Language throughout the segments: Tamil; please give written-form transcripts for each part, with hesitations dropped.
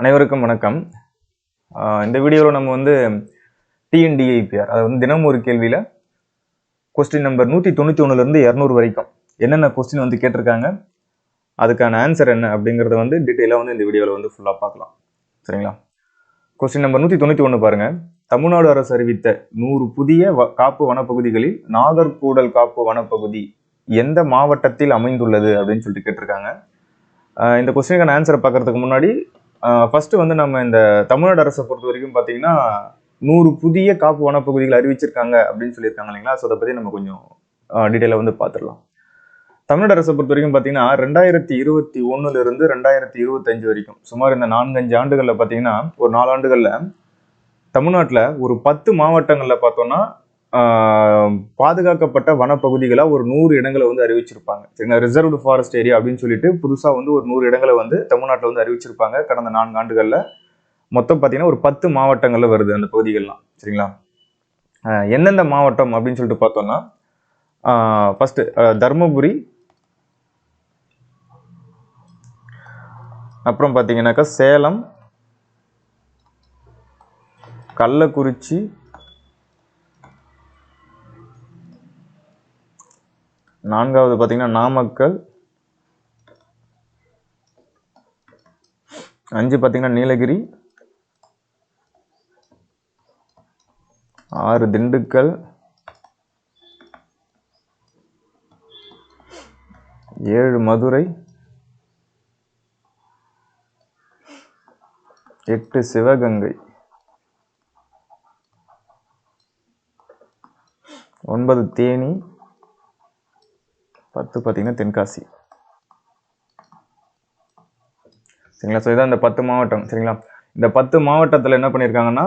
அனைவருக்கும் வணக்கம். இந்த வீடியோவில் நம்ம டிஎன்டிஐபிஆர் அதாவது தினம் ஒரு கேள்வியில் கொஸ்டின் நம்பர் 191லேருந்து 200 வரைக்கும் என்னென்ன கொஸ்டின் கேட்டிருக்காங்க, அதுக்கான ஆன்சர் என்ன அப்படிங்கிறத டீட்டெயிலாக இந்த வீடியோவில் ஃபுல்லாக பார்க்கலாம். சரிங்களா? கொஸ்டின் நம்பர் 191 பாருங்க. தமிழ்நாடு அரசு அறிவித்த 100 புதிய காப்பு வனப்பகுதிகளில் நாகர்கூடல் காப்பு வனப்பகுதி எந்த மாவட்டத்தில் அமைந்துள்ளது அப்படின்னு சொல்லிட்டு கேட்டிருக்காங்க. இந்த கொஸ்டினுக்கான ஆன்சரை பார்க்கறதுக்கு முன்னாடி ஃபர்ஸ்ட் நம்ம இந்த தமிழ்நாடு அரசை பொறுத்த வரைக்கும் பார்த்தீங்கன்னா 100 புதிய காப்பு வனப்பகுதிகள் அறிவிச்சிருக்காங்க அப்படின்னு சொல்லியிருக்காங்க இல்லைங்களா? ஸோ அதை பற்றி நம்ம கொஞ்சம் டீட்டெயிலாக பார்த்துடலாம். தமிழ்நாடு அரசை பொறுத்த வரைக்கும் பார்த்தீங்கன்னா 2021 2025 வரைக்கும் சுமார் இந்த 4-5 ஆண்டுகளில் பார்த்தீங்கன்னா ஒரு 4 ஆண்டுகளில் தமிழ்நாட்டில் ஒரு 10 மாவட்டங்களில் பார்த்தோம்னா பாதுகாக்கப்பட்ட வனப்பகுதிகளா ஒரு 100 இடங்களை அறிவிச்சிருப்பாங்க. சரிங்களா? ரிசர்வ்டு ஃபாரஸ்ட் ஏரியா அப்படின்னு சொல்லிட்டு புதுசா ஒரு 100 இடங்களை தமிழ்நாட்டில் அறிவிச்சிருப்பாங்க. கடந்த 4 ஆண்டுகள்ல மொத்தம் பார்த்தீங்கன்னா ஒரு 10 மாவட்டங்கள்ல வருது அந்த பகுதிகள்லாம். சரிங்களா? எந்தெந்த மாவட்டம் அப்படின்னு சொல்லிட்டு பார்த்தோம்னா ஃபர்ஸ்ட் தர்மபுரி, அப்புறம் பார்த்தீங்கன்னாக்கா சேலம், கள்ளக்குறிச்சி, நான்காவது பார்த்தீங்கன்னா நாமக்கல், 5 பார்த்தீங்கன்னா நீலகிரி, 6 திண்டுக்கல், 7 மதுரை, 8 சிவகங்கை, 9 தேனி, 10 பார்த்தீங்கன்னா தென்காசி. சரிங்களா? ஸோ இதான் இந்த 10 மாவட்டம். சரிங்களா? இந்த 10 மாவட்டத்தில் என்ன பண்ணியிருக்காங்கன்னா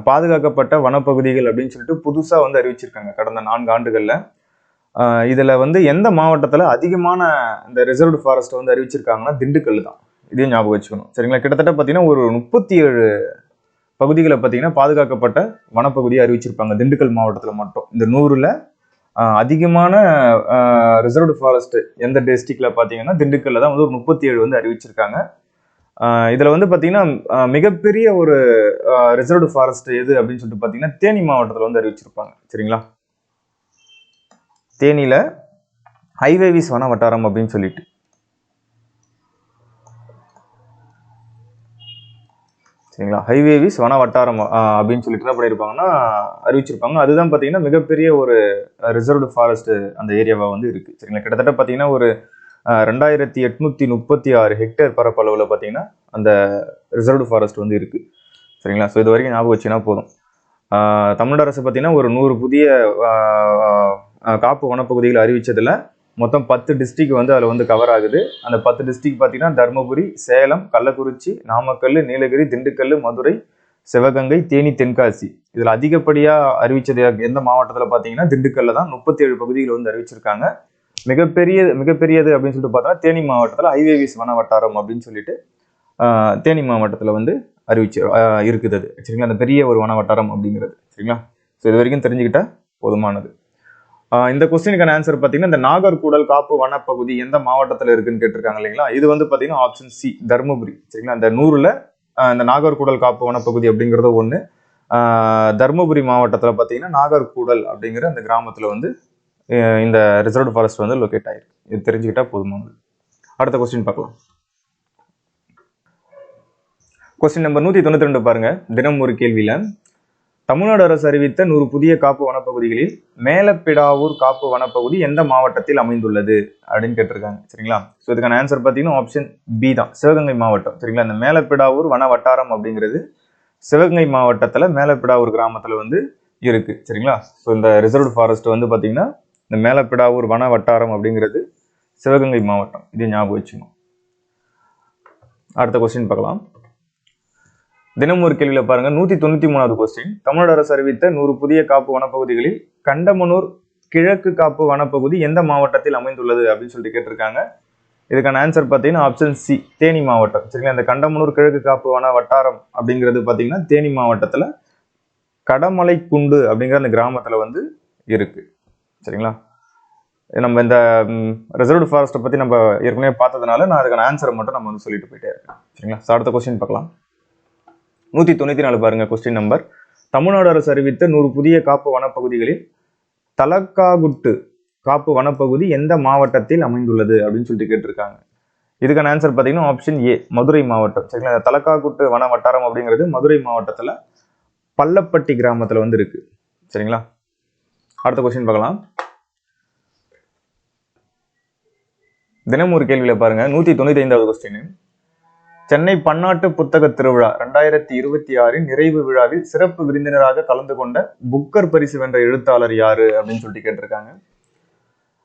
பாதுகாக்கப்பட்ட வனப்பகுதிகள் அப்படின்னு சொல்லிட்டு புதுசாக அறிவிச்சிருக்காங்க கடந்த 4 ஆண்டுகளில். இதில் எந்த மாவட்டத்தில் அதிகமான இந்த ரிசர்வ்டு ஃபாரஸ்ட் அறிவிச்சிருக்காங்கன்னா திண்டுக்கல் தான். இதையும் ஞாபகம் வச்சுக்கணும். சரிங்களா? கிட்டத்தட்ட பார்த்தீங்கன்னா ஒரு 37 பகுதிகளை பார்த்தீங்கன்னா பாதுகாக்கப்பட்ட வனப்பகுதியை அறிவிச்சிருப்பாங்க திண்டுக்கல் மாவட்டத்தில் மட்டும். இந்த 100ல் அதிகமான ரிசர்வ்டு ஃபாரஸ்ட் எந்த டிஸ்ட்ரிக்ட்ல பார்த்தீங்கன்னா திண்டுக்கல்ல தான் ஒரு 37 அறிவிச்சிருக்காங்க. இதுல பார்த்தீங்கன்னா மிகப்பெரிய ஒரு ரிசர்வ்டு ஃபாரஸ்ட் எது அப்படின்னு சொல்லிட்டு பார்த்தீங்கன்னா தேனி மாவட்டத்தில் அறிவிச்சிருப்பாங்க. சரிங்களா? தேனியில ஹைவேவிஸ் வன வட்டாரம் அப்படின்னு சொல்லிட்டு. சரிங்களா? ஹைவேவிஸ் வன வட்டாரம் அப்படின்னு சொல்லிட்டு என்ன பண்ணியிருப்பாங்கன்னா அறிவிச்சிருப்பாங்க. அதுதான் பார்த்தீங்கன்னா மிகப்பெரிய ஒரு ரிசர்வ்டு ஃபாரஸ்ட் அந்த ஏரியாவா இருக்கு. சரிங்களா? கிட்டத்தட்ட பார்த்தீங்கன்னா ஒரு 2836 ஹெக்டேர் பரப்பளவில் பார்த்தீங்கன்னா அந்த ரிசர்வ்டு ஃபாரஸ்ட் இருக்கு. சரிங்களா? ஸோ இது வரைக்கும் ஞாபகம் வச்சுன்னா போதும். தமிழ்நாடு அரசு பார்த்தீங்கன்னா ஒரு 100 புதிய காப்பு வனப்பகுதிகளை அறிவிச்சதுல மொத்தம் 10 டிஸ்ட்ரிக்ட் அதில் கவர் ஆகுது. அந்த 10 டிஸ்ட்ரிக்ட் பார்த்தீங்கன்னா தர்மபுரி, சேலம், கள்ளக்குறிச்சி, நாமக்கல், நீலகிரி, திண்டுக்கல், மதுரை, சிவகங்கை, தேனி, தென்காசி. இதில் அதிகப்படியாக அறிவிச்சது எந்த மாவட்டத்தில் பார்த்தீங்கன்னா திண்டுக்கல்ல தான் 37 பகுதிகள் அறிவிச்சிருக்காங்க. மிகப்பெரியது அப்படின்னு சொல்லிட்டு பார்த்தா தேனி மாவட்டத்தில் ஹைவேவிஸ் வன வட்டாரம் அப்படின்னு சொல்லிட்டு தேனி மாவட்டத்தில் அறிவிச்சு இருக்குது அது. சரிங்களா? அந்த பெரிய ஒரு வன வட்டாரம் அப்படிங்கிறது. சரிங்களா? ஸோ இது வரைக்கும் தெரிஞ்சுக்கிட்டா போதுமானது. இந்த கொஸ்டினுக்கான ஆன்சர் பார்த்தீங்கன்னா இந்த நாகர்கூடல் காப்பு வனப்பகுதி எந்த மாவட்டத்தில் இருக்குன்னு கேட்டிருக்காங்க இல்லைங்களா? இது பார்த்தீங்கன்னா ஆப்ஷன் சி தர்மபுரி. சரிங்களா? இந்த 100ல் இந்த நாகர்கூடல் காப்பு வனப்பகுதி அப்படிங்கிறது ஒன்று. தர்மபுரி மாவட்டத்தில் பார்த்தீங்கன்னா நாகர்கூடல் அப்படிங்கிற அந்த கிராமத்தில் இந்த ரிசர்வ்டு ஃபாரஸ்ட் லொக்கேட் ஆயிருக்கு. இது தெரிஞ்சுக்கிட்டா போதுமானது. அடுத்த கொஸ்டின் பார்க்கலாம். கொஸ்டின் நம்பர் 192 பாருங்க. தினம் ஒரு கேள்வியில தமிழ்நாடு அரசு அறிவித்த 100 புதிய காப்பு வனப்பகுதிகளில் மேலப்பிடாவூர் காப்பு வனப்பகுதி எந்த மாவட்டத்தில் அமைந்துள்ளது அப்படின்னு கேட்டிருக்காங்க. சரிங்களா? ஸோ இதுக்கான ஆன்சர் பார்த்தீங்கன்னா ஆப்ஷன் பி தான், சிவகங்கை மாவட்டம். சரிங்களா? இந்த மேலப்பிடாவூர் வன வட்டாரம் அப்படிங்கிறது சிவகங்கை மாவட்டத்தில் மேலப்பிடாவூர் கிராமத்தில் இருக்கு. சரிங்களா? ஸோ இந்த ரிசர்வ்டு ஃபாரஸ்ட் பார்த்தீங்கன்னா இந்த மேலப்பிடாவூர் வன வட்டாரம் அப்படிங்கிறது சிவகங்கை மாவட்டம். இதை ஞாபகம் வச்சுக்கணும். அடுத்த கொஸ்டின் பார்க்கலாம். தினம் ஒரு கேள்வியில் பாருங்க. 193வது கொஸ்டின். தமிழ்நாடு அரசு அறிவித்த 100 புதிய காப்பு வனப்பகுதிகளில் கண்டமனூர் கிழக்கு காப்பு வனப்பகுதி எந்த மாவட்டத்தில் அமைந்துள்ளது அப்படின்னு சொல்லிட்டு கேட்டிருக்காங்க. இதுக்கான ஆன்சர் பார்த்தீங்கன்னா ஆப்ஷன் சி தேனி மாவட்டம். சரிங்களா? இந்த கண்டமனூர் கிழக்கு காப்பு வன வட்டாரம் அப்படிங்கிறது பார்த்தீங்கன்னா தேனி மாவட்டத்தில் கடமலை குண்டு அப்படிங்கிற அந்த கிராமத்தில் இருக்கு. சரிங்களா? நம்ம இந்த ரிசர்வ்டு ஃபாரஸ்ட்டை பற்றி நம்ம ஏற்கனவே பார்த்ததுனால நான் அதுக்கான ஆன்சரை மட்டும் நம்ம வந்து சொல்லிட்டு போயிட்டே இருக்கேன். சரிங்களா? ஸோ அடுத்த கொஸ்டின் பார்க்கலாம். 194 பாருங்க கொஸ்டின் நம்பர். தமிழ்நாடு அரசு அறிவித்த 100 புதிய காப்பு வனப்பகுதிகளில் தலக்காகுட்டு காப்பு வனப்பகுதி எந்த மாவட்டத்தில் அமைந்துள்ளது அப்படின்னு சொல்லிட்டு கேட்டிருக்காங்க. இதுக்கான ஆன்சர் பார்த்தீங்கன்னா ஆப்ஷன் ஏ, மதுரை மாவட்டம். சரிங்களா? தலக்காகுட்டு வன வட்டாரம் அப்படிங்கிறது மதுரை மாவட்டத்தில் பள்ளப்பட்டி கிராமத்தில் வந்து இருக்கு. சரிங்களா? அடுத்த கொஸ்டின் பார்க்கலாம். தினம் ஒரு கேள்வியில பாருங்க 195வது கொஸ்டின். சென்னை பன்னாட்டு புத்தக திருவிழா 2026 நிறைவு விழாவில் சிறப்பு விருந்தினராக கலந்து கொண்ட புக்கர் பரிசு வென்ற எழுத்தாளர் யாரு அப்படின்னு சொல்லிட்டு கேட்டிருக்காங்க.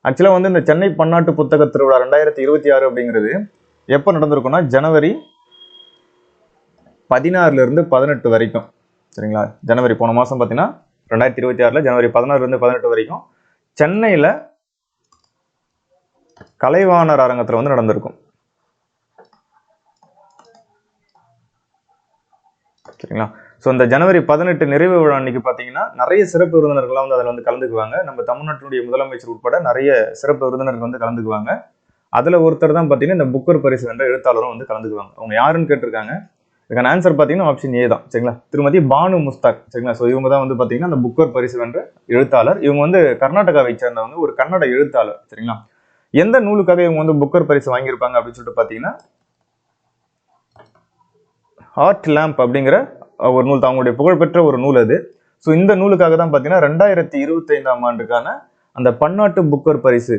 ஆக்சுவலா வந்து இந்த சென்னை பன்னாட்டு புத்தக திருவிழா 2026 அப்படிங்கிறது எப்ப நடந்திருக்கும்னா ஜனவரி 16 இருந்து 18 வரைக்கும். சரிங்களா? ஜனவரி போன மாசம் பார்த்தீங்கன்னா 2026 ஜனவரி 16 இருந்து 18 வரைக்கும் சென்னையில கலைவாணர் அரங்கத்துல வந்து நடந்திருக்கும். சரிங்களா? ஸோ இந்த ஜனவரி 18 நிறைவு விழா அன்னைக்கு பார்த்தீங்கன்னா நிறைய சிறப்பு விருந்தினர்கள்லாம் வந்து அதில் வந்து கலந்துக்குவாங்க. நம்ம தமிழ்நாட்டினுடைய முதலமைச்சர் உட்பட நிறைய சிறப்பு விருந்தினர்கள் வந்து கலந்துக்குவாங்க. அதில் ஒருத்தர் தான் பார்த்தீங்கன்னா இந்த புக்கர் பரிசு வென்ற எழுத்தாளரும் வந்து கலந்துக்குவாங்க. அவங்க யாருன்னு கேட்டிருக்காங்க. இதுக்கான ஆன்சர் பார்த்தீங்கன்னா ஆப்ஷன் ஏ தான். சரிங்களா? திருமதி பானு முஸ்தாக். சரிங்களா? ஸோ இவங்க தான் வந்து பார்த்தீங்கன்னா அந்த புக்கர் பரிசு வென்ற எழுத்தாளர். இவங்க வந்து கர்நாடகாவை சேர்ந்தவங்க, ஒரு கன்னட எழுத்தாளர். சரிங்களா? எந்த நூலுக்காக இவங்க வந்து புக்கர் பரிசு வாங்கியிருப்பாங்க அப்படின்னு சொல்லிட்டு பார்த்தீங்கன்னா ஹார்ட் லேம்ப் அப்படிங்கிற ஒரு நூல், அவங்களுடைய புகழ்பெற்ற ஒரு நூல் அது. ஸோ இந்த நூலுக்காக தான் பார்த்தீங்கன்னா 2025ஆம் ஆண்டுக்கான அந்த பன்னாட்டு புக்கர் பரிசு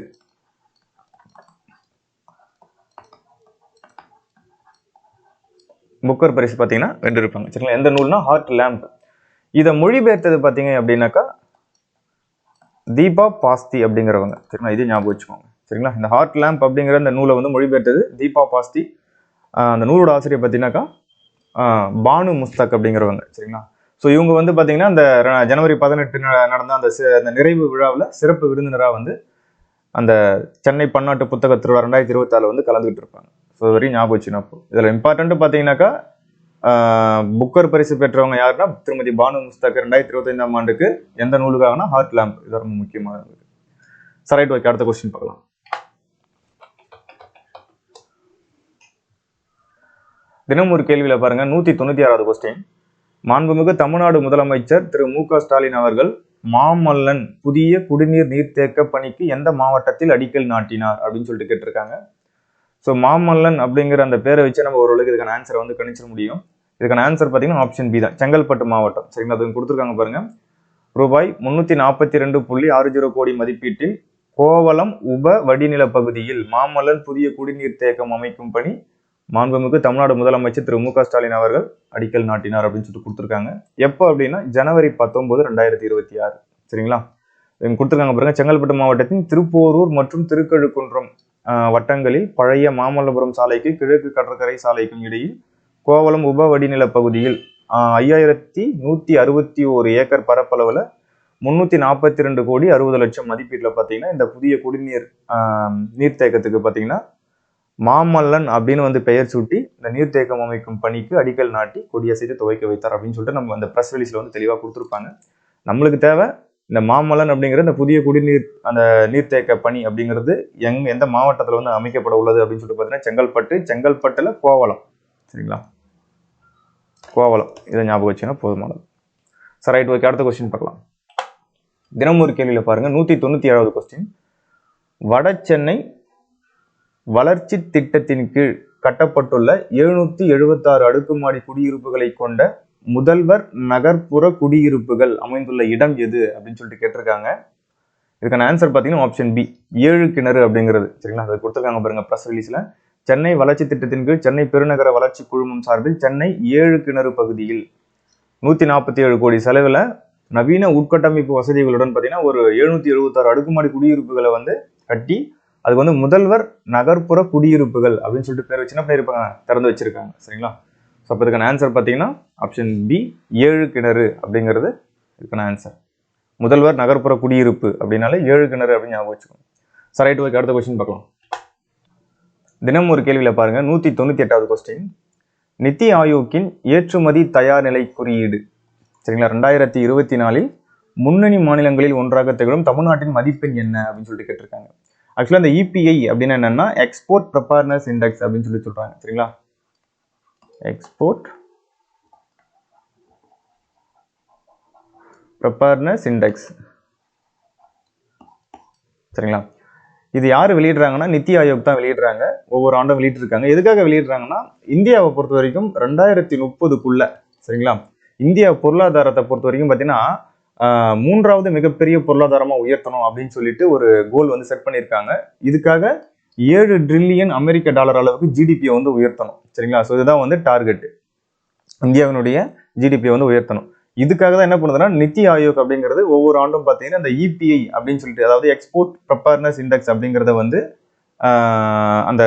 பார்த்தீங்கன்னா வென்றிருப்பாங்க. சரிங்களா? எந்த நூல்னா ஹார்ட் லேம்ப். இதை மொழிபெயர்த்தது பார்த்தீங்க அப்படின்னாக்கா தீபா பாஸ்தி அப்படிங்கிறவங்க. சரிங்களா? இதே ஞாபகம் வச்சுக்கோங்க. சரிங்களா? இந்த ஹார்ட் லேம்ப் அப்படிங்கிற இந்த நூலை வந்து மொழிபெயர்த்தது தீபா பாஸ்தி. அந்த நூலோட ஆசிரியர் பார்த்தீங்கன்னாக்கா பானு முஸ்தாக் அப்படிங்கிறவங்க. சரிங்களா? ஸோ இவங்க வந்து பார்த்தீங்கன்னா அந்த ஜனவரி 18 நடந்த அந்த நிறைவு விழாவில் சிறப்பு விருந்தினராக வந்து அந்த சென்னை பன்னாட்டு புத்தக திருவிழா 2026 வந்து கலந்துகிட்டு இருப்பாங்க. ஸோ இது வரையும் ஞாபகம் வச்சுன்னா இதில் இம்பார்ட்டன்ட் பார்த்தீங்கன்னாக்கா புக்கர் பரிசு பெற்றவங்க யாருன்னா திருமதி பானு முஸ்தாக் 2025ஆம் ஆண்டுக்கு எந்த நூலுக்காகனா ஹார்ட் லேம்ப். இது ரொம்ப முக்கியமானது. Right, okay. அடுத்த கொஸ்டின் பார்க்கலாம். தினம் ஒரு கேள்வியில பாருங்க 196வது கொஸ்டின். மாண்புமிகு தமிழ்நாடு முதலமைச்சர் திரு மு.க. ஸ்டாலின் அவர்கள் மாமல்லன் புதிய குடிநீர் நீர்த்தேக்க பணிக்கு எந்த மாவட்டத்தில் அடிக்கல் நாட்டினார் அப்படின்னு சொல்லிட்டு கேட்டிருக்காங்க. ஸோ மாமல்லன் அப்படிங்கிற அந்த பேரை வச்சு நம்ம ஓரளவுக்கு இதுக்கான ஆன்சரை வந்து கணிச்சிட முடியும். இதுக்கான ஆன்சர் பார்த்தீங்கன்னா ஆப்ஷன் பி தான், செங்கல்பட்டு மாவட்டம். சரிங்களா? அது கொடுத்துருக்காங்க பாருங்க. ரூபாய் 342.60 கோடி மதிப்பீட்டில் கோவளம் உப வடிநில பகுதியில் மாமல்லன் புதிய குடிநீர் தேக்கம் அமைக்கும் பணி மாண்புமிகு தமிழ்நாடு முதலமைச்சர் திரு மு.க. ஸ்டாலின் அவர்கள் அடிக்கல் நாட்டினார் அப்படின்னு சொல்லிட்டு கொடுத்துருக்காங்க. எப்போ அப்படின்னா ஜனவரி 19, 2026. சரிங்களா? கொடுத்துருக்காங்க பாருங்க. செங்கல்பட்டு மாவட்டத்தின் திருப்போரூர் மற்றும் திருக்கழுக்குன்றம் வட்டங்களில் பழைய மாமல்லபுரம் சாலைக்கு கிழக்கு கடற்கரை சாலைக்கும் இடையில் கோவளம் உப வடிநில பகுதியில் 5161 ஏக்கர் பரப்பளவுல 342 கோடி 60 லட்சம் மதிப்பீட்டில் பார்த்தீங்கன்னா இந்த புதிய குடிநீர் நீர்த்தேக்கத்துக்கு பார்த்தீங்கன்னா மாமல்லன் அப்படின்னு வந்து பெயர் சூட்டி இந்த நீர்த்தேக்கம் அமைக்கும் பணிக்கு அடிக்கல் நாட்டி கொடியசைத்து துவக்கி வைத்தார் அப்படின்னு சொல்லிட்டு நம்ம அந்த ப்ரெஸ் ரிலீஸ்ல வந்து தெளிவாக கொடுத்துருப்பாங்க. நம்மளுக்கு தேவை இந்த மாமல்லன் அப்படிங்கிற இந்த புதிய குடிநீர் அந்த நீர்த்தேக்க பணி அப்படிங்கிறது எந்த மாவட்டத்தில் வந்து அமைக்கப்பட உள்ளது அப்படின்னு சொல்லிட்டு பார்த்தீங்கன்னா செங்கல்பட்டுல கோவளம். சரிங்களா? கோவளம், இதை ஞாபகம் வச்சுன்னா போதுமானது. Right, okay. அடுத்த கொஸ்டின் பார்க்கலாம். தினம் ஒரு கேள்வியில பாருங்க 197வது கொஸ்டின். வட சென்னை வளர்ச்சி திட்டத்தின் கீழ் கட்டப்பட்டுள்ள 776 அடுக்குமாடி குடியிருப்புகளை கொண்ட முதல்வர் நகர்ப்புற குடியிருப்புகள் அமைந்துள்ள இடம் எது அப்படின்னு சொல்லிட்டு கேட்டிருக்காங்க. இதுக்கான ஆன்சர் பார்த்தீங்கன்னா ஆப்ஷன் பி, 7 கிணறு அப்படிங்கிறது. சரிங்களா? அதை கொடுத்துருக்காங்க பாருங்க ப்ரெஸ் ரிலீஸ்ல. சென்னை வளர்ச்சி திட்டத்தின் கீழ் சென்னை பெருநகர வளர்ச்சி குழுமம் சார்பில் சென்னை 7 கிணறு பகுதியில் 147 கோடி செலவுல நவீன உட்கட்டமைப்பு வசதிகளுடன் பார்த்தீங்கன்னா ஒரு 776 அடுக்குமாடி குடியிருப்புகளை வந்து கட்டி அதுக்கு வந்து முதல்வர் நகர்ப்புற குடியிருப்புகள் அப்படின்னு சொல்லிட்டு பேர் வச்சு என்ன பண்ணியிருப்பாங்க, திறந்து வச்சிருக்காங்க. சரிங்களா? ஸோ அப்போ இதுக்கான ஆன்சர் பார்த்தீங்கன்னா ஆப்ஷன் பி, 7 கிணறு அப்படிங்கிறது இதுக்கான ஆன்சர். முதல்வர் நகர்ப்புற குடியிருப்பு அப்படின்னாலே 7 கிணறு அப்படின்னு ஞாபகம் வச்சுக்கோங்க. Right, okay. அடுத்த கொஸ்டின் பார்க்கலாம். தினம் ஒரு கேள்வியில பாருங்க 198வது கொஸ்டின். நித்தி ஆயோக்கின் ஏற்றுமதி தயார் நிலை குறியீடு. சரிங்களா? 2024 முன்னணி மாநிலங்களில் ஒன்றாக திகழும் தமிழ்நாட்டின் மதிப்பெண் என்ன அப்படின்னு சொல்லிட்டு கேட்டிருக்காங்க. ஆக்சுவலாக இந்த இபிஐ அப்படின்னு என்னன்னா எக்ஸ்போர்ட் ப்ரிப்பேர்னஸ் இண்டெக்ஸ் அப்படின்னு சொல்லி சொல்றாங்க. சரிங்களா, எக்ஸ்போர்ட் ப்ரிப்பேர்னஸ் இண்டெக்ஸ். சரிங்களா, இது யார் வெளியிடுறாங்கன்னா நித்தி ஆயோக் தான் வெளியிடுறாங்க. ஒவ்வொரு ஆண்டும் வெளியிட்டிருக்காங்க. எதுக்காக வெளியிடுறாங்கன்னா இந்தியாவை பொறுத்த வரைக்கும் 2030க்குள்ள சரிங்களா இந்தியா பொருளாதாரத்தை பொறுத்த வரைக்கும் பார்த்தீங்கன்னா 3வது மிகப்பெரிய பொருளாதாரமா உயர்த்தணும் அப்படின்னு சொல்லிட்டு ஒரு கோல் வந்து செட் பண்ணியிருக்காங்க. இதுக்காக 7 ட்ரில்லியன் அமெரிக்க டாலர் அளவுக்கு ஜிடிபியை வந்து உயர்த்தணும். சரிங்களா, ஸோ இதுதான் வந்து டார்கெட், இந்தியாவினுடைய ஜிடிபியை வந்து உயர்த்தணும். இதுக்காக தான் என்ன பண்ணுதுன்னா நித்தி ஆயோக் அப்படிங்கிறது ஒவ்வொரு ஆண்டும் பார்த்தீங்கன்னா இந்த இபிஐ அப்படின்னு சொல்லிட்டு, அதாவது எக்ஸ்போர்ட் ப்ரிப்பேர்னஸ் இண்டெக்ஸ் அப்படிங்கிறத வந்து அந்த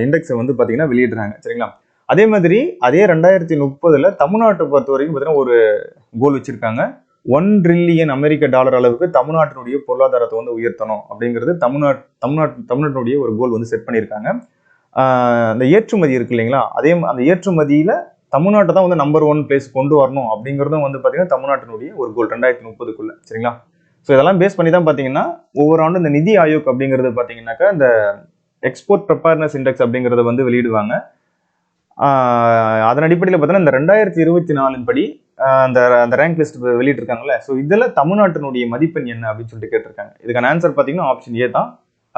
இண்டெக்ஸை வந்து பார்த்தீங்கன்னா வெளியிடுறாங்க. சரிங்களா, அதே மாதிரி அதே 2030 தமிழ்நாட்டை பொறுத்த வரைக்கும் பார்த்தீங்கன்னா ஒரு கோல் வச்சிருக்காங்க. 1 ட்ரில்லியன் அமெரிக்க டாலர் அளவுக்கு தமிழ்நாட்டினுடைய பொருளாதாரத்தை வந்து உயர்த்தணும் அப்படிங்கிறது தமிழ்நாட்டினுடைய ஒரு கோல் வந்து செட் பண்ணியிருக்காங்க. அந்த ஏற்றுமதி இருக்கு இல்லைங்களா, அந்த ஏற்றுமதியில தமிழ்நாட்டை தான் வந்து நம்பர் 1 பிளேஸ் கொண்டு வரணும் அப்படிங்கிறதும் வந்து பார்த்தீங்கன்னா தமிழ்நாட்டினுடைய ஒரு கோல் 2030க்குள்ள. சரிங்களா, ஸோ இதெல்லாம் பேஸ் பண்ணி தான் பார்த்தீங்கன்னா ஒவ்வொரு ஆண்டும் இந்த நிதி ஆயோக் அப்படிங்கிறது பார்த்தீங்கன்னாக்கா இந்த எக்ஸ்போர்ட் ப்ரிப்பேர்னஸ் இண்டெக்ஸ் அப்படிங்கிறத வந்து வெளியிடுவாங்க. அதன் அடிப்படையில் பார்த்தீங்கன்னா இந்த 2024 படி அந்த ரேங்க் லிஸ்ட் வெளியிட்டிருக்காங்கல்ல, ஸோ இதில் தமிழ்நாட்டினுடைய மதிப்பெண் என்ன அப்படின்னு சொல்லிட்டு கேட்டிருக்காங்க. இதுக்கான ஆன்சர் பார்த்தீங்கன்னா ஆப்ஷன் ஏ தான்,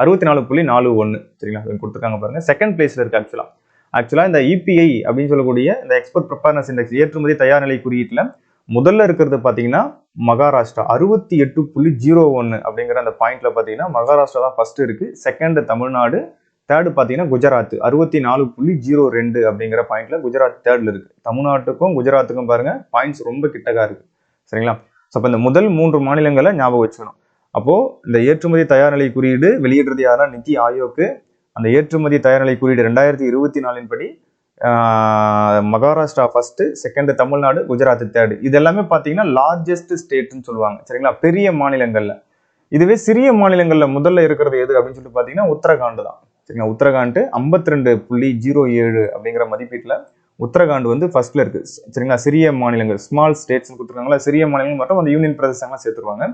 64.41. சரிங்களா, கொடுத்துருக்காங்க பாருங்க. செகண்ட் பிளேஸ்ல இருக்கு. ஆக்சுவலா இந்த இபிஐ அப்படின்னு சொல்லக்கூடிய இந்த எக்ஸ்போர்ட் ப்ரிப்பேர்னஸ் இண்டெக்ஸ் ஏற்றுமதி தயார் நிலை குறியீட்டுல முதல்ல இருக்கிறது பார்த்தீங்கன்னா மகாராஷ்டிரா 68.01 அப்படிங்கிற அந்த பாயிண்ட்ல பார்த்தீங்கன்னா மகாராஷ்டிரா தான் ஃபர்ஸ்ட் இருக்கு. செகண்ட் தமிழ்நாடு, தேர்டு பார்த்தீங்கன்னா குஜராத் 64.02 அப்படிங்கிற பாயிண்ட்ல குஜராத் தேர்ட்ல இருக்கு. தமிழ்நாட்டுக்கும் குஜராத்துக்கும் பாருங்க பாயிண்ட்ஸ் ரொம்ப கிட்டக்கா இருக்கு. சரிங்களா, ஸோ அப்போ இந்த முதல் 3 மாநிலங்களை ஞாபகம் வச்சுக்கணும். அப்போ இந்த ஏற்றுமதி தயார் நிலை குறியீடு வெளியிடுறது யாரா, நிதி ஆயோக்கு. அந்த ஏற்றுமதி தயார் நிலை குறியீடு 2024 படி Maharashtra first, second Tamil Nadu, Gujarat third. இது எல்லாமே பார்த்தீங்கன்னா லார்ஜஸ்ட் ஸ்டேட்னு சொல்லுவாங்க. சரிங்களா, பெரிய மாநிலங்கள்ல. இதுவே சிறிய மாநிலங்கள்ல முதல்ல இருக்கிறது எது அப்படின்னு சொல்லிட்டு பார்த்தீங்கன்னா உத்தரகாண்ட் தான். சரிங்களா, உத்தரகாண்ட் 52.07 அப்படிங்கிற மதிப்பீட்டில் உத்தரகாண்ட் வந்து ஃபர்ஸ்ட்ல இருக்கு. சரிங்களா, சிறிய மாநிலங்கள் ஸ்மால் ஸ்டேட்ஸ் கொடுத்துருக்காங்களா, சிறிய மாநிலங்கள் மட்டும் அந்த யூனியன் பிரதேசங்கள்லாம் சேர்த்துருவாங்க.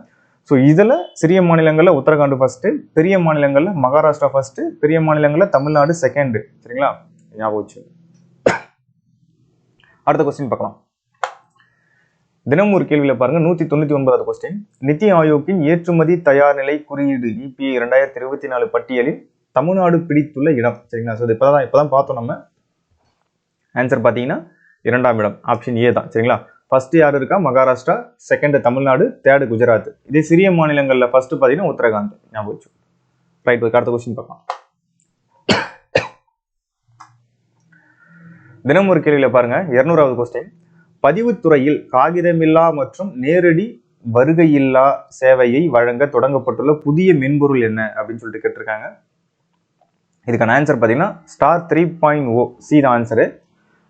ஸோ இதில் சிறிய மாநிலங்களில் உத்தரகாண்ட் ஃபர்ஸ்ட், பெரிய மாநிலங்களில் மகாராஷ்டிரா ஃபர்ஸ்ட், பெரிய மாநிலங்களில் தமிழ்நாடு செகண்ட். சரிங்களா, ஞாபகம் வச்சு. அடுத்த கொஸ்டின் பார்க்கலாம். தினம் ஒரு கேள்வியில பாருங்க, 199வது கொஸ்டின். நிதி ஆயோக்கின் ஏற்றுமதி தயார் நிலை குறியீடு இபிஐ 2024 பட்டியலில் தமிழ்நாடு பிடித்துள்ள இடம். சரிங்களா, ஸோ இப்பதான் பார்த்தோம் நம்ம. ஆன்சர் பார்த்தீங்கன்னா 2ஆம் இடம், ஆப்ஷன் ஏ தான். சரிங்களா, ஃபர்ஸ்ட் யார் இருக்கா, மகாராஷ்டிரா, செகண்ட் தமிழ்நாடு, தேர்டு குஜராத். இதே சிறிய மாநிலங்கள்ல ஃபர்ஸ்ட் பார்த்தீங்கன்னா உத்தரகாண்ட். ஞாபகம் வச்சு. ரைட், அடுத்த கொஸ்டின் பார்க்கலாம். தினம் ஒரு கேள்வியில பாருங்க, 200வது கொஸ்டின். பதிவுத்துறையில் காகிதமில்லா மற்றும் நேரடி வருகையில்லா சேவையை வழங்க தொடங்கப்பட்டுள்ள புதிய மென்பொருள் என்ன அப்படின்னு சொல்லிட்டு கேட்டிருக்காங்க. இதுக்கான ஆன்சர் பார்த்தீங்கன்னா ஸ்டார் 3.0 சி தான் ஆன்சரு.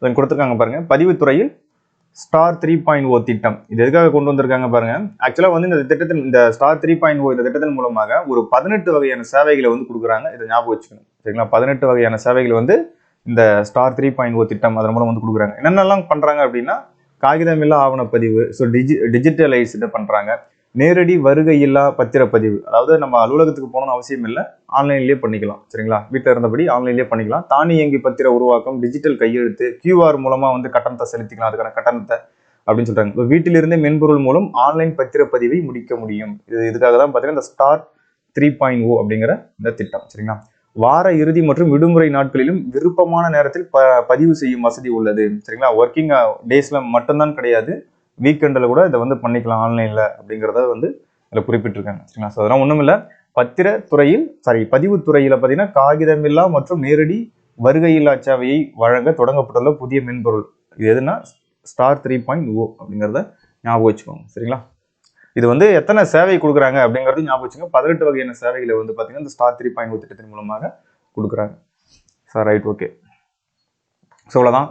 கொடுத்துருக்காங்க பாருங்க. பதிவுத்துறையில் ஸ்டார் 3.0 திட்டம். இது எதுக்காக கொண்டு வந்திருக்காங்க பாருங்க. ஆக்சுவலா வந்து இந்த ஸ்டார் 3.0 இந்த திட்டத்தின் மூலமாக ஒரு 18 வகையான சேவைகளை வந்து கொடுக்குறாங்க. இதை ஞாபகம் வச்சுக்கணும். சரிங்களா, 18 வகையான சேவைகள் வந்து இந்த ஸ்டார் 3.0 திட்டம் அதன் மூலம் வந்து கொடுக்குறாங்க. என்னென்னலாம் பண்றாங்க அப்படின்னா காகிதமில்லா ஆவணப்பதிவு, ஸோ டிஜிட்டலைஸ் இதை பண்றாங்க. நேரடி வருகையில்லா பத்திரப்பதிவு, அதாவது நம்ம அலுவலகத்துக்கு போகணும்னு அவசியம் இல்லை, ஆன்லைன்லேயே பண்ணிக்கலாம். சரிங்களா, வீட்டில் இருந்தபடி ஆன்லைன்லேயே பண்ணிக்கலாம். தானியங்கி பத்திர உருவாக்கம், டிஜிட்டல் கையெழுத்து, கியூஆர் மூலமா வந்து கட்டணத்தை செலுத்திக்கலாம், அதுக்கான கட்டணத்தை அப்படின்னு சொல்றாங்க. வீட்டிலிருந்தே மென்பொருள் மூலம் ஆன்லைன் பத்திரப்பதிவை முடிக்க முடியும். இதுக்காக தான் பார்த்தீங்கன்னா இந்த ஸ்டார் 3.0 அப்படிங்கிற இந்த திட்டம். சரிங்களா, வார இறுதி மற்றும் விடுமுறை நாட்களிலும் விருப்பமான நேரத்தில் பதிவு செய்யும் வசதி உள்ளது. சரிங்களா, ஒர்க்கிங் டேஸ்ல மட்டும்தான் கிடையாது, வீக்கெண்டில் கூட இதை வந்து பண்ணிக்கலாம் ஆன்லைனில் அப்படிங்கிறத வந்து இதில் குறிப்பிட்டிருக்காங்க. சரிங்களா, ஸோ அதெல்லாம் ஒன்றும் இல்லை. பதிவுத்துறையில் பார்த்தீங்கன்னா காகிதமில்லா மற்றும் நேரடி வருகையில்லா சேவையை வழங்க தொடங்கப்பட்டுள்ள புதிய மென்பொருள் இது எதுனா ஸ்டார் 3.0 அப்படிங்கிறத ஞாபகம் வச்சுக்கோங்க. சரிங்களா, இது வந்து எத்தனை சேவை கொடுக்குறாங்க அப்படிங்கிறது ஞாபகம் வச்சுக்கோங்க. 18 வகையான சேவைகளை வந்து பார்த்தீங்கன்னா இந்த ஸ்டார் 3.0 திட்டத்தின் மூலமாக கொடுக்குறாங்க. Sir right, okay. ஸோ அவ்வளோதான்.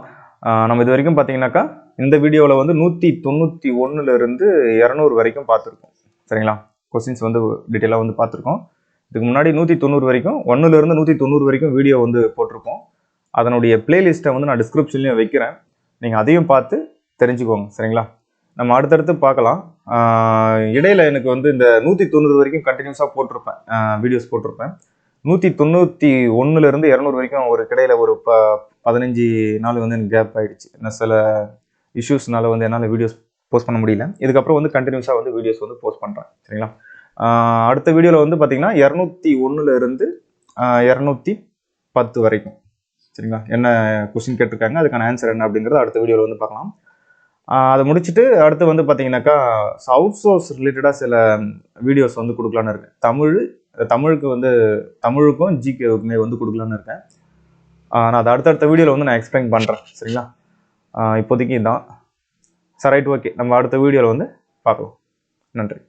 நம்ம இது வரைக்கும் பார்த்தீங்கன்னாக்கா இந்த வீடியோவில் வந்து 191 200 வரைக்கும் பார்த்துருக்கோம். சரிங்களா, கொஸ்டின்ஸ் வந்து டீட்டெயிலாக வந்து பார்த்துருக்கோம். இதுக்கு முன்னாடி 190 வரைக்கும் 1 வரைக்கும் வீடியோ வந்து போட்டிருக்கோம். அதனுடைய பிளேலிஸ்ட்டை வந்து நான் டிஸ்கிரிப்ஷன்லையும் வைக்கிறேன், நீங்கள் அதையும் பார்த்து தெரிஞ்சுக்கோங்க. சரிங்களா, நம்ம அடுத்தடுத்து பார்க்கலாம். இடையில எனக்கு வந்து இந்த 190 வரைக்கும் கண்டினியூஸாக போட்டிருப்பேன், வீடியோஸ் போட்டிருப்பேன். 191 200 வரைக்கும் ஒரு கிடையில ஒரு 15 நாள் வந்து எனக்கு கேப் ஆகிடுச்சு. சில இஷ்யூஸ்னால வந்து என்னால் வீடியோஸ் போஸ்ட் பண்ண முடியல. இதுக்கப்புறம் வந்து கண்டினியூஸாக வந்து வீடியோஸ் வந்து போஸ்ட் பண்ணுறேன். சரிங்களா? அடுத்த வீடியோவில் வந்து பார்த்தீங்கன்னா 201 210 வரைக்கும். சரிங்களா? என்ன கொஸ்டின் கேட்டிருக்காங்க, அதுக்கான ஆன்சர் என்ன அப்படிங்கிறத அடுத்த வீடியோவில் வந்து பார்க்கலாம். அதை முடிச்சுட்டு அடுத்து வந்து பார்த்தீங்கன்னாக்கா அவுட் சோர்ஸ் ரிலேட்டடாக சில வீடியோஸ் வந்து கொடுக்கலான்னு இருக்கேன். தமிழுக்கு வந்து தமிழுக்கும் ஜிகேவுக்குமே வந்து கொடுக்கலான்னு இருக்கேன். நான் அதை அடுத்தடுத்த வீடியோவில் வந்து நான் எக்ஸ்பிளைன் பண்ணுறேன். சரிங்களா? இப்போதைக்கு இதான். சரி, ரைட், ஓகே. நம்ம அடுத்த வீடியோவில் வந்து பார்க்கலாம். நன்றி.